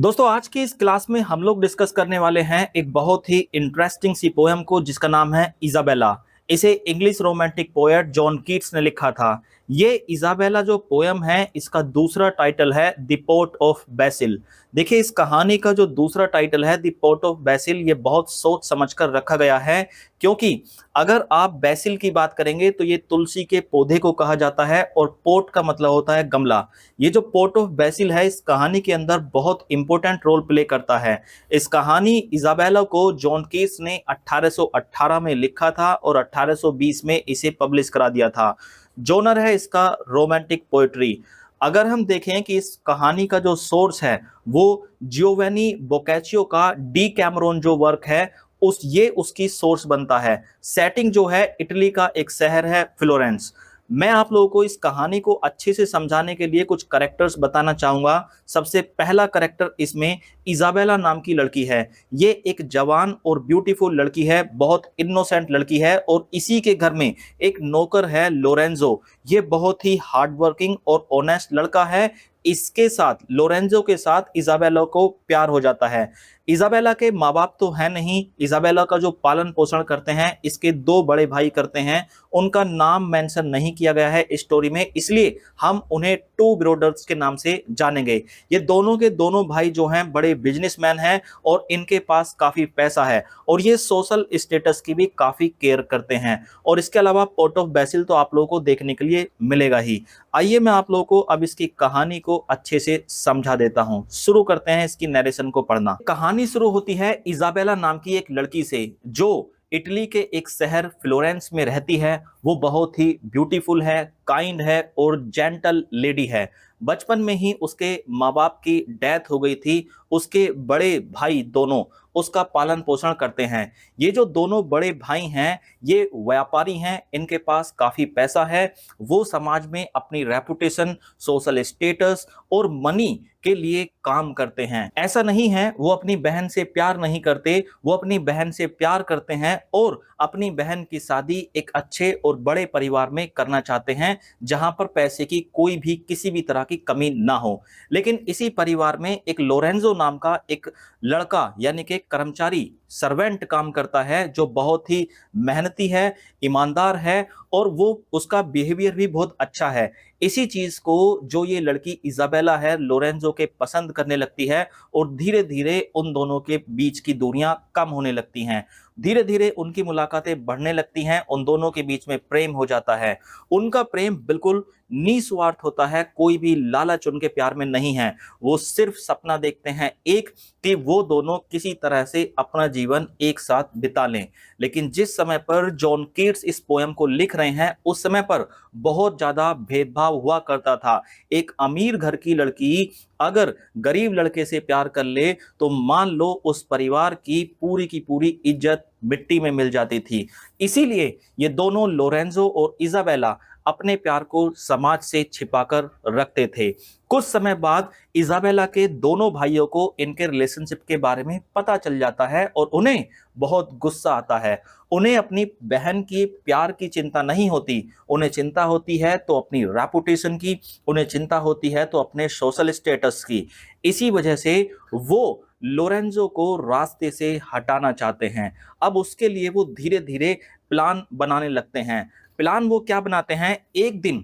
दोस्तों आज की इस क्लास में हम लोग डिस्कस करने वाले हैं एक बहुत ही इंटरेस्टिंग सी पोयम को जिसका नाम है इजाबेला। इसे English romantic poet John Keats ने लिखा था। ये इजाबेला जो पोयम है इसका दूसरा टाइटल है द पोर्ट ऑफ बेसिल। देखिए इस कहानी का जो दूसरा टाइटल है द पोर्ट ऑफ बेसिल ये बहुत सोच समझकर रखा गया है, क्योंकि अगर आप बेसिल की बात करेंगे तो ये तुलसी के पौधे को कहा जाता है और पोर्ट का मतलब होता है गमला। ये जो पोर्ट ऑफ बेसिल है इस कहानी के अंदर बहुत इंपॉर्टेंट रोल प्ले करता है। इस कहानी इजाबेला को जॉन कीट्स ने 1818 में लिखा था और 1820 में इसे पब्लिश करा दिया था। जोनर है इसका रोमांटिक पोएट्री। अगर हम देखें कि इस कहानी का जो सोर्स है वो जियोवेनी बोकाचियो का डी कैमरोन जो वर्क है ये उसकी सोर्स बनता है। सेटिंग जो है इटली का एक शहर है फ्लोरेंस। मैं आप लोगों को इस कहानी को अच्छे से समझाने के लिए कुछ करेक्टर्स बताना चाहूंगा। सबसे पहला करेक्टर इसमें इजाबेला नाम की लड़की है। ये एक जवान और ब्यूटीफुल लड़की है, बहुत इनोसेंट लड़की है और इसी के घर में एक नौकर है लोरेंजो। ये बहुत ही हार्डवर्किंग और ऑनेस्ट लड़का है। इसके साथ लोरेंजो के साथ इजाबेला को प्यार हो जाता है। इजाबेला के माँ बाप तो है नहीं, इजाबेला का जो पालन पोषण करते हैं इसके दो बड़े भाई करते हैं। उनका नाम मेंशन नहीं किया गया है स्टोरी में, इसलिए हम उन्हें टू ब्रोदर्स के नाम से जानेंगे। ये दोनों के दोनों भाई जो हैं बड़े बिजनेसमैन हैं और इनके पास काफी पैसा है और ये सोशल स्टेटस की भी काफी केयर करते हैं। और इसके अलावा पोर्ट ऑफ बेसिल तो आप लोगों को देखने के लिए मिलेगा ही। आइए मैं आप लोगों को अब इसकी कहानी को अच्छे से समझा देता हूं। शुरू करते हैं इसकी नरेशन को पढ़ना। कहानी शुरू होती है इजाबेला नाम की एक लड़की से जो इटली के एक शहर फ्लोरेंस में रहती है। वो बहुत ही ब्यूटीफुल है, काइंड है और जेंटल लेडी है। बचपन में ही उसके माँ बाप की डेथ हो गई थी। उसके बड़े भाई दोनों उसका पालन पोषण करते हैं। ये जो दोनों बड़े भाई हैं ये व्यापारी हैं, इनके पास काफी पैसा है। वो समाज में अपनी रेपुटेशन, सोशल स्टेटस और मनी के लिए काम करते हैं। ऐसा नहीं है वो अपनी बहन से प्यार नहीं करते, वो अपनी बहन से प्यार करते हैं और अपनी बहन की शादी एक अच्छे और बड़े परिवार में करना चाहते हैं जहां पर पैसे की कोई भी किसी भी तरह की कमी ना हो। लेकिन इसी परिवार में एक लोरेंजो नाम का एक लड़का यानी कि कर्मचारी सर्वेंट काम करता है जो बहुत ही मेहनती है, ईमानदार है और वो उसका बिहेवियर भी बहुत अच्छा है। इसी चीज को जो ये लड़की इजाबेला है लोरेंजो के पसंद करने लगती है और धीरे धीरे उन दोनों के बीच की दूरियां कम होने लगती हैं। धीरे धीरे उनकी मुलाकातें बढ़ने लगती हैं, उन दोनों के बीच में प्रेम हो जाता है। उनका प्रेम बिल्कुल निस्वार्थ होता है, कोई भी लालच उनके प्यार में नहीं है। वो सिर्फ सपना देखते हैं एक कि वो दोनों किसी तरह से अपना जीवन एक साथ बिता लें। लेकिन जिस समय पर जॉन कीट्स इस पोयम को लिख रहे हैं उस समय पर बहुत ज्यादा भेदभाव हुआ करता था। एक अमीर घर की लड़की अगर गरीब लड़के से प्यार कर ले तो मान लो उस परिवार की पूरी इज्जत मिट्टी में मिल जाती थी। इसीलिए ये दोनों लोरेंजो और इजाबेला अपने प्यार को समाज से छिपाकर रखते थे। कुछ समय बाद इजाबेला के दोनों भाइयों को इनके रिलेशनशिप के बारे में पता चल जाता है और उन्हें बहुत गुस्सा आता है। उन्हें अपनी बहन की प्यार की चिंता नहीं होती, उन्हें चिंता होती है तो अपनी रेपुटेशन की, उन्हें चिंता होती है तो अपने सोशल स्टेटस की। इसी वजह से वो लोरेंजो को रास्ते से हटाना चाहते हैं। अब उसके लिए वो धीरे धीरे प्लान बनाने लगते हैं। प्लान वो क्या बनाते हैं, एक दिन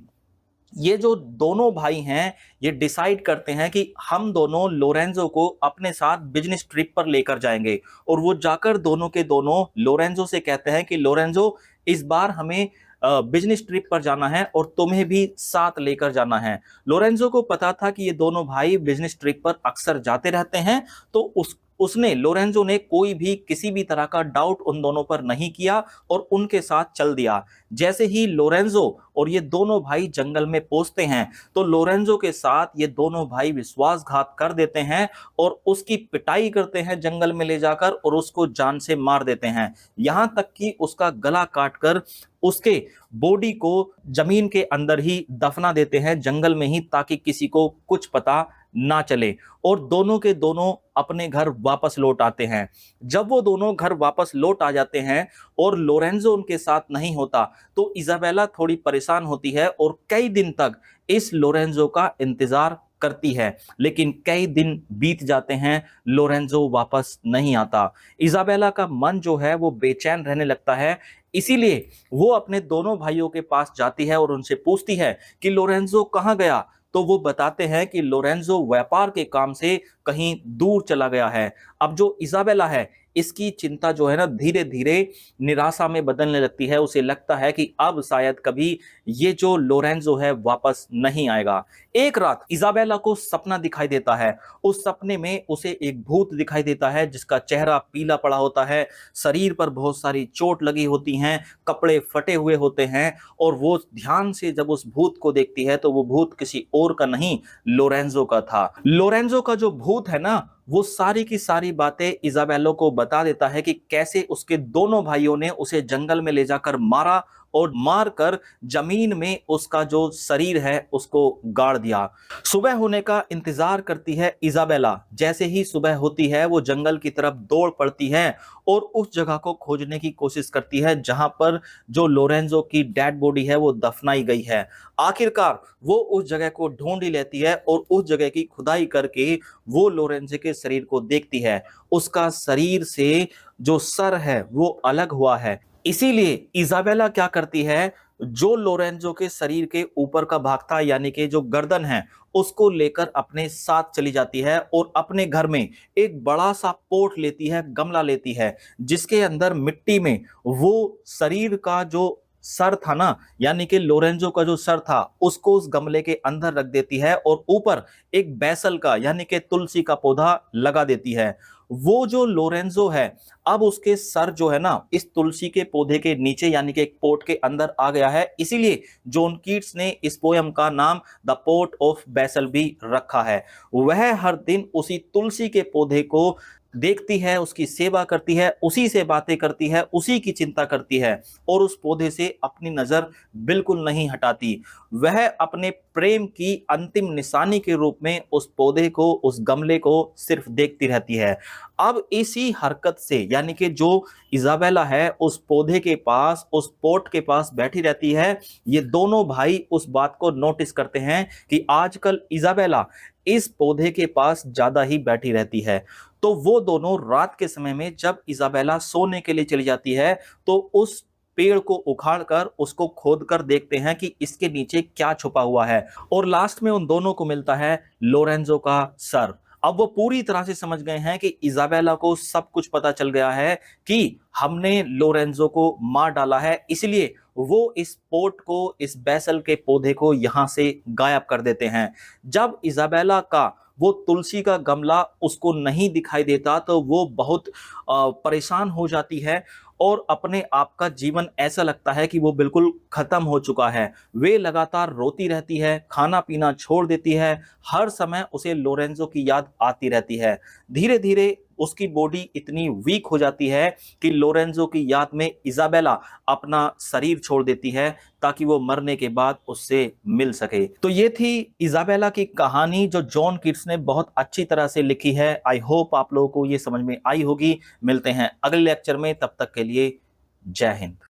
ये जो दोनों भाई हैं ये डिसाइड करते हैं कि हम दोनों लोरेंजो को अपने साथ बिजनेस ट्रिप पर लेकर जाएंगे। और वो जाकर दोनों के दोनों लोरेंजो से कहते हैं कि लोरेंजो इस बार हमें बिजनेस ट्रिप पर जाना है और तुम्हें भी साथ लेकर जाना है। लोरेंजो को पता था कि ये दोनों भाई बिजनेस ट्रिप पर अक्सर जाते रहते हैं, तो उसने लोरेंजो ने कोई भी किसी भी तरह का डाउट उन दोनों पर नहीं किया और उनके साथ चल दिया। जैसे ही लोरेंजो और ये दोनों भाई जंगल में पहुंचते हैं तो लोरेंजो के साथ ये दोनों भाई विश्वासघात कर देते हैं और उसकी पिटाई करते हैं जंगल में ले जाकर और उसको जान से मार देते हैं। यहां तक कि उसका गला काटकर उसके बॉडी को जमीन के अंदर ही दफना देते हैं जंगल में ही, ताकि किसी को कुछ पता ना चले। और दोनों के दोनों अपने घर वापस लौट आते हैं। जब वो दोनों घर वापस लौट आ जाते हैं और लोरेंजो उनके साथ नहीं होता तो इजाबेला थोड़ी परेशान होती है और कई दिन तक इस लोरेंजो का इंतजार करती है, लेकिन कई दिन बीत जाते हैं, लोरेंजो वापस नहीं आता। इजाबेला का मन जो है वो बेचैन रहने लगता है, इसीलिए वो अपने दोनों भाइयों के पास जाती है और उनसे पूछती है कि लोरेंजो कहाँ गया। तो वो बताते हैं कि लोरेंजो व्यापार के काम से कहीं दूर चला गया है। अब जो इजाबेला है, इसकी चिंता जो है ना धीरे धीरे निराशा में बदलने लगती है। उसे लगता है कि अब शायद कभी ये जो लोरेंजो है वापस नहीं आएगा। एक रात इजाबेला को सपना दिखाई देता है। उस सपने में उसे एक भूत दिखाई देता है जिसका चेहरा पीला पड़ा होता है, शरीर पर बहुत सारी चोट लगी होती हैं, कपड़े फटे हुए होते हैं, और वो ध्यान से जब उस भूत को देखती है तो वो भूत किसी और का नहीं, लोरेंजो का था। लोरेंजो का जो भूत है ना, वो सारी की सारी बातें इजाबेला को बता देता है कि कैसे उसके दोनों भाइयों ने उसे जंगल में ले जाकर मारा और मारकर जमीन में उसका जो शरीर है उसको गाड़ दिया। सुबह होने का इंतजार करती है इजाबेला। जैसे ही सुबह होती है वो जंगल की तरफ दौड़ पड़ती है और उस जगह को खोजने की कोशिश करती है जहां पर जो लोरेंजो की डेड बॉडी है वो दफनाई गई है। आखिरकार वो उस जगह को ढूंढ ही लेती है और उस जगह की खुदाई करके वो लोरेंजो के शरीर को देखती है। उसका शरीर से जो सर है वो अलग हुआ है। इसीलिए इजाबेला क्या करती है, जो लोरेंजो के शरीर के ऊपर का भाग था यानी कि जो गर्दन है, उसको लेकर अपने साथ चली जाती है और अपने घर में एक बड़ा सा पोट लेती है, गमला लेती है, जिसके अंदर मिट्टी में वो शरीर का जो सर था ना, यानी कि लोरेंजो का जो सर था, उसको उस गमले के अंदर रख देती है और ऊपर एक बैसल का यानी कि तुलसी का पौधा लगा देती है। वो जो लोरेंजो है, अब उसके सर जो है ना इस तुलसी के पौधे के नीचे यानी कि एक पोट के अंदर आ गया है। इसीलिए जॉन कीट्स ने इस पोयम का नाम द पोट ऑफ बैसल भी रखा है। वह हर दिन उसी तुलसी के पौधे को देखती है, उसकी सेवा करती है, उसी से बातें करती है, उसी की चिंता करती है और उस पौधे से अपनी नजर बिल्कुल नहीं हटाती। वह अपने प्रेम की अंतिम निशानी के रूप में उस पौधे को, उस गमले को सिर्फ देखती रहती है। अब इसी हरकत से यानी कि जो इजाबेला है उस पौधे के पास, उस पोट के पास बैठी रहती है, ये दोनों भाई उस बात को नोटिस करते हैं कि आजकल इजाबेला इस पौधे के पास ज्यादा ही बैठी रहती है। तो वो दोनों रात के समय में जब इजाबेला सोने के लिए चली जाती है तो उस पेड़ को उखाड़कर उसको खोदकर देखते हैं कि इसके नीचे क्या छुपा हुआ है, और लास्ट में उन दोनों को मिलता है लोरेंजो का सर। अब वो पूरी तरह से समझ गए हैं कि इजाबेला को सब कुछ पता चल गया है कि हमने लोरेंजो को मार डाला है, इसलिए वो इस पोट को, इस बैसल के पौधे को यहां से गायब कर देते हैं। जब इजाबेला का वो तुलसी का गमला उसको नहीं दिखाई देता तो वो बहुत परेशान हो जाती है और अपने आप का जीवन ऐसा लगता है कि वो बिल्कुल खत्म हो चुका है। वे लगातार रोती रहती है, खाना पीना छोड़ देती है, हर समय उसे लोरेंजो की याद आती रहती है। धीरे धीरे उसकी बॉडी इतनी वीक हो जाती है कि लोरेंजो की याद में इजाबेला अपना शरीर छोड़ देती है ताकि वो मरने के बाद उससे मिल सके। तो ये थी इजाबेला की कहानी जो जॉन कीट्स ने बहुत अच्छी तरह से लिखी है। आई होप आप लोगों को ये समझ में आई होगी। मिलते हैं अगले लेक्चर में, तब तक के लिए जय हिंद।